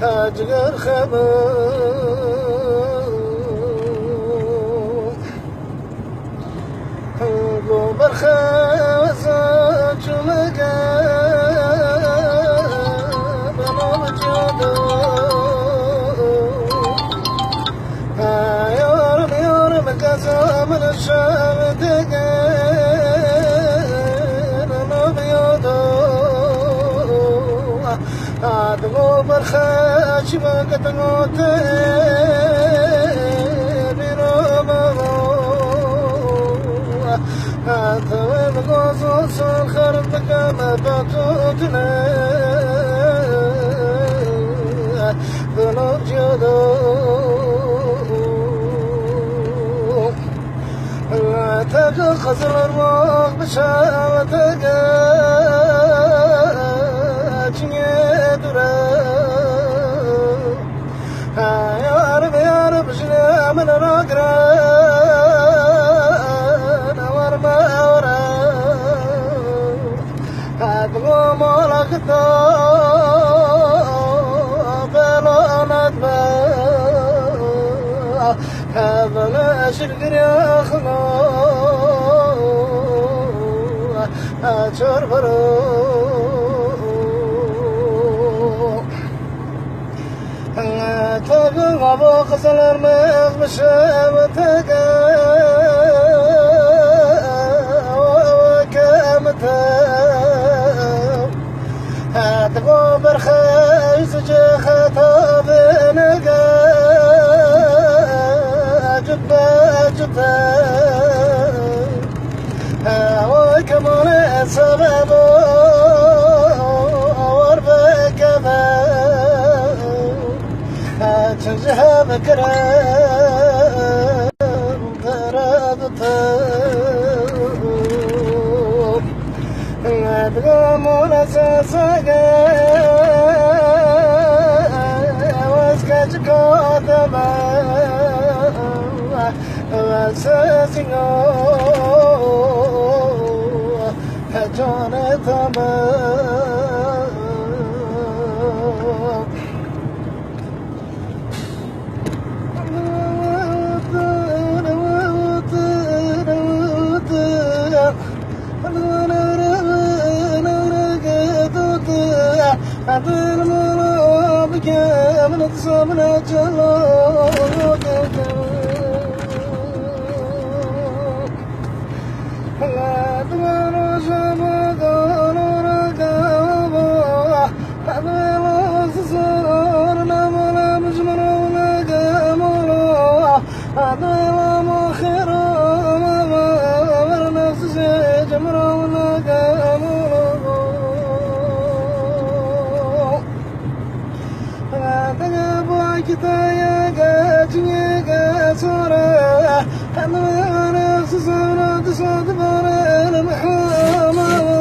هاجر خبر قبر خوزا جلقا بموجودو يورم يورم قزا من الشام دقين مبيضو عدمو برخاش بقت موتي هاتوين غوصو سنخر بكما بطوتنا ذنوب جدو تاجو خزر الروح بشاوتك جنيه درا يا رب جنا من راقرا مالكتا بلانت با هذا شرقر يا خلا أشر برو تاقو غابو خسلر ميخ بشامتك غبر خيس جختا بنقا جبا جبا وكمان سببو وربكبا تجها بكرام ضربتا تقومون أساساقا واسكاج قادما واساسينو هجونتما عدل مرابك من الصبر جلوك لا تمر شبك نورك عدل الصور نمر مجمر ولك مولو عدل مخير مر نفس جمر ولك كتايا قاتني قاسورة أنا نفس صورة تصادف على المحامة